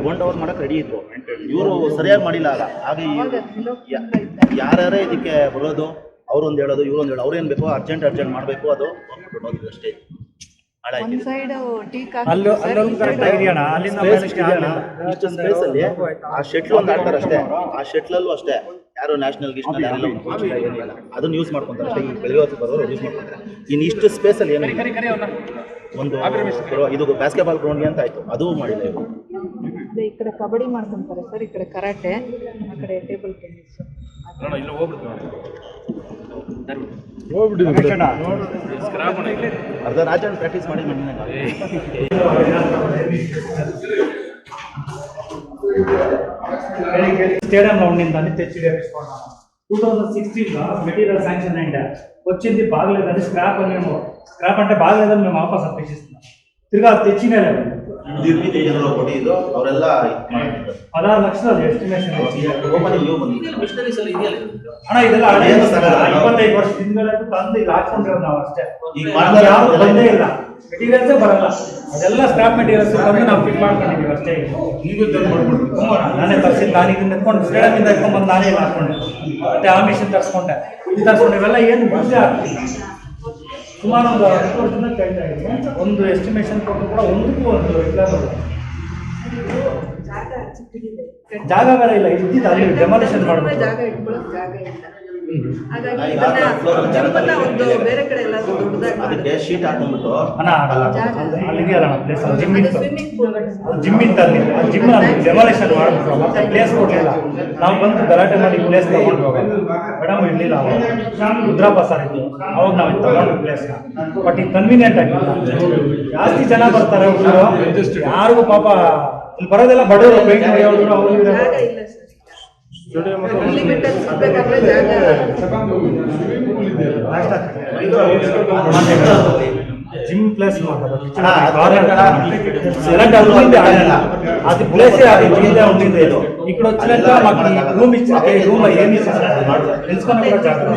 1 hour ಮಾಡಕ್ಕೆ ready ಇದ್ರು. ಇವರು ಸರಿಯಾಗಿ ಮಾಡಿಲ್ಲ. ಆಗ ಯಾರ್ಯಾರೇ ಇದಕ್ಕೆ ಬರೋದು ಅವ್ರೊಂದು ಹೇಳೋದು ಇವ್ರೊಂದು ಹೇಳೋದು, ಅವ್ರೇನು ಬೇಕೋ ಅರ್ಜೆಂಟ್ ಮಾಡಬೇಕು, ಅದು ಹೋಗ್ಬಿಟ್ಟು ಅಷ್ಟೇ. ಇಷ್ಟು ಸ್ಪೇಸ್ ಅಲ್ಲಿ ಆ ಶೆಟ್ಲ್ ಒಂದು ಆಡ್ತಾರೆ ಅಷ್ಟೇ. ಆ ಶೆಟ್ಲಲ್ಲೂ ಅಷ್ಟೇ ಯಾರು ನ್ಯಾಷನಲ್ ಗಿಶ್ನಲ್ ಯಾರೆಲ್ಲ ಏನಿಲ್ಲ, ಅದನ್ನ ಯೂಸ್ ಮಾಡ್ಕೊಂತಾರೆ ಅಷ್ಟೇ. ಈಗ ಬೆಳಿಗ್ಗೆ ಹೊತ್ತು ಬರೋರು ಯೂಸ್ ಮಾಡ್ಕೊಂತಾರೆ. ಇನ್ನು ಇಷ್ಟು ಸ್ಪೇಸ್ ಅಲ್ಲಿ ಏನಿಲ್ಲ. ಒಂದು ಇದು ಬಾಸ್ಕೆಟ್ಬಾಲ್ ಗ್ರೌಂಡ್ಗೆ ಅಂತ ಆಯ್ತು, ಅದು ಮಾಡಿಲ್ಲ ಇವರು. ಈ ಕಡೆ ಕಬಡ್ಡಿ ಮಾಡ್ಕೊಂತಾರೆ ಸರ್, ಈ ಕಡೆ ಕರಾಟೆ, ಆ ಕಡೆ ಟೇಬಲ್ ಟೆನ್ನಿಸ್. ಅರ್ಧ ರಾಜನ್ ಪ್ರಾಕ್ಟೀಸ್ ಮಾಡಿ స్టేడియం లో ఉండిందని తెచ్చి వేపించుకున్నాము. 2016లో మెటీరియల్ శాంక్షన్ అయింది, వచ్చింది బాగలేదని స్క్రాప్ అని స్క్రాప్ అంటే బాగలేదని మేము వాపస్ అప్పించిస్తున్నాం. తిరిగి అది తెచ్చినే లేదు. 16 లక్షలు ಎಸ್ಟಿಮೇಷನ್ ಅಣ್ಣ. ಇದೆಲ್ಲ 25 ವರ್ಷದಿಂದ ತಂದು ಇಲ್ಲಿ ಹಾಕೊಂಡಿರೋದು ನಾವು ಅಷ್ಟೇ. ಯಾರು ಬಂದೇ ಇಲ್ಲ, ಮೆಟೀರಿಯಲ್ಸೇ ಬರಲ್ಲ. ಅದೆಲ್ಲ ಸ್ಕ್ರಾಪ್ ಮೆಟೀರಿಯಲ್ಸ್ ತಂದು ನಾವು ಫಿಟ್ ಮಾಡ್ಕೊಂಡಿದ್ದೀವಿ ಅಷ್ಟೇ. ನಾನೇ ತರಿಸಿದ್ದು, ನಾನು ಇದನ್ನ ಎತ್ಕೊಂಡು ಸ್ಟೇಡಿಯಮಿಂದ ಎತ್ಕೊಂಡ್ಬಂದು ನಾನೇ ಇಲ್ಲ ಹಾಕೊಂಡೆ. ಮತ್ತೆ ಆ ಮಿಷನ್ ತರಿಸ್ಕೊಂಡೆ, ಇದು ತರಿಸ್ಕೊಂಡೆ. ಇವೆಲ್ಲ ಏನು ಬುದ್ಧಿ ಆಗ್ತಿಲ್ಲ. ಸುಮಾರು ಒಂದು 10 ವರ್ಷದಿಂದ ಕೇಳ್ತಾ ಇದ್ದೀನಿ. ಒಂದು ಎಸ್ಟಿಮೇಷನ್ ಕೊಟ್ಟು ಕೂಡ ಒಂದಕ್ಕೂ ಒಂದು ಇಲ್ಲ. ಜಾಗ ಬೇರೆ ಇಲ್ಲ, ಇದ್ದಿದ್ದು ಅಲ್ಲಿ ಡೆಮಾಲಿಷನ್ ಮಾಡಬೇಕು. ಜಾಗ ಇಟ್ಕೊಳ್ಳೋಕೆ ಜಾಗ ಇಲ್ಲ. ಹಾಗಾಗಿ ಒಂದು ಬೇರೆ ಕಡೆ ಎಲ್ಲ ಅದಕ್ಕೆ ಶೀಟ್ ಹಾಕೊಂಡ್ಬಿಟ್ಟು ಅಲ್ಲಿಗೆ ಅಲ್ಲ ಪ್ಲೇಸ್, ಜಿಮ್ ಇತ್ತು, ಜಿಮ್ ಇತ್ತು ಅಲ್ಲಿ. ಆ ಜಿಮ್ ಡೆಮಾಲಿಷನ್ ಮಾಡ್ಬಿಟ್ರು, ಮತ್ತೆ ಪ್ಲೇಸ್ ಕೊಡಲಿಲ್ಲ. ನಾವು ಬಂದು ಗಲಾಟೆ ಮಾಡಿ ಪ್ಲೇಸ್ ತಗೊಂಡು ಹೋಗೋದು. ಮೇಡಮ್ ಇರಲಿಲ್ಲ ಅವಾಗ, ರುದ್ರಪ್ಪ ಸರ್ ಇತ್ತು, ಅವಾಗ ನಾವು ತಗೊಂಡು ಪ್ಲೇಸ್ನ. ಬಟ್ ಇದು ಕನ್ವೀನಿಯೆಂಟ್ ಆಗಿಲ್ಲ. ಜಾಸ್ತಿ ಜನ ಬರ್ತಾರೆ ಹುಡುಗರು, ಯಾರಿಗೂ ಪಾಪ ಇಲ್ಲಿ ಬರೋದೆಲ್ಲ ಬಡವರು, ಪೇಂಟ್ ಹೊಡೆಯೋರು ಅವರು. ಜಿಮ್ ಪ್ಲೇಸ್ అది ప్లేసే అది జిమ్లో ఉండింది. ఇక్కడ వచ్చినాక మాకు రూమ్ ఇచ్చాక ఈ రూమ్ ఏమి తెలుసుకుని కూడా జాగ్రత్త.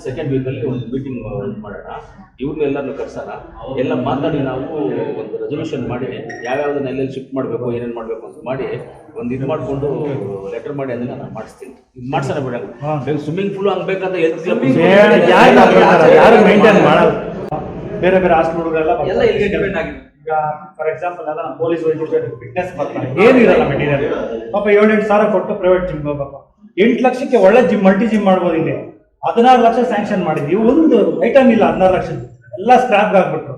ಸೆಕೆಂಡ್ ವೀಕಲ್ಲಿ ಒಂದು ಮೀಟಿಂಗ್ ಮಾಡೋಣ. ಇವ್ರನ್ನೆಲ್ಲರೂ ಕರ್ಸೋಣ, ಎಲ್ಲ ಮಾತಾಡಿ ನಾವು ಒಂದು ರೆಸೊಲ್ಯೂಷನ್ ಮಾಡಿ ಯಾವ್ಯಾವ್ದನ್ನ ಎಲ್ಲೆಲ್ಲಿ ಶಿಫ್ಟ್ ಮಾಡಬೇಕು, ಏನೇನು ಮಾಡಬೇಕು ಅಂತ ಮಾಡಿ ಒಂದು ಇದು ಮಾಡಿಕೊಂಡು ಲೆಟರ್ ಮಾಡಿ ಅದನ್ನ ನಾನು ಮಾಡಿಸ್ತೀನಿ. ಇದು ಮಾಡ್ಸೋಣ ಬಿಡೋಣ. ಸ್ವಿಮ್ಮಿಂಗ್ ಪೂಲ್ ಹಂಗ್ಬೇಕಂತ ಯಾರು ಮೇಂಟೈನ್ ಮಾಡಲ್ಲ. ಬೇರೆ ಬೇರೆ ಹಾಸ್ಪಿಟಲ್ಗಳೆಲ್ಲ ಎಲ್ಲ ಇಲ್ಲಿಗೆ ಡಿಪೆಂಡ್ ಆಗಿದೆ. ಈಗ ಫಾರ್ ಎಕ್ಸಾಂಪಲ್ ಎಲ್ಲ ನಮ್ಮ ಪೊಲೀಸ್ ವೈದ್ಯರು ಫಿಟ್ನೆಸ್ ಬರ್ತಾರೆ, ಏನು ಇರಲ್ಲ ಮೆಟೀರಿಯಲ್. ಪಾಪ 7-8 ಸಾವಿರ ಕೊಟ್ಟು ಪ್ರೈವೇಟ್ ಜಿಮ್ ಹೋಗಪ್ಪ. 8 ಲಕ್ಷಕ್ಕೆ ಒಳ್ಳೆ ಜಿಮ್, ಮಲ್ಟಿ ಜಿಮ್ ಮಾಡ್ಬೋದು. ಇಲ್ಲಿ 16 ಲಕ್ಷ ಸ್ಯಾಂಕ್ಷನ್ ಮಾಡಿದ್ವಿ, ಒಂದು ಐಟಮ್ ಇಲ್ಲ. 16 ಲಕ್ಷ ಎಲ್ಲ ಸ್ಕ್ರಾಪ್ ಆಗ್ಬಿಟ್ರು.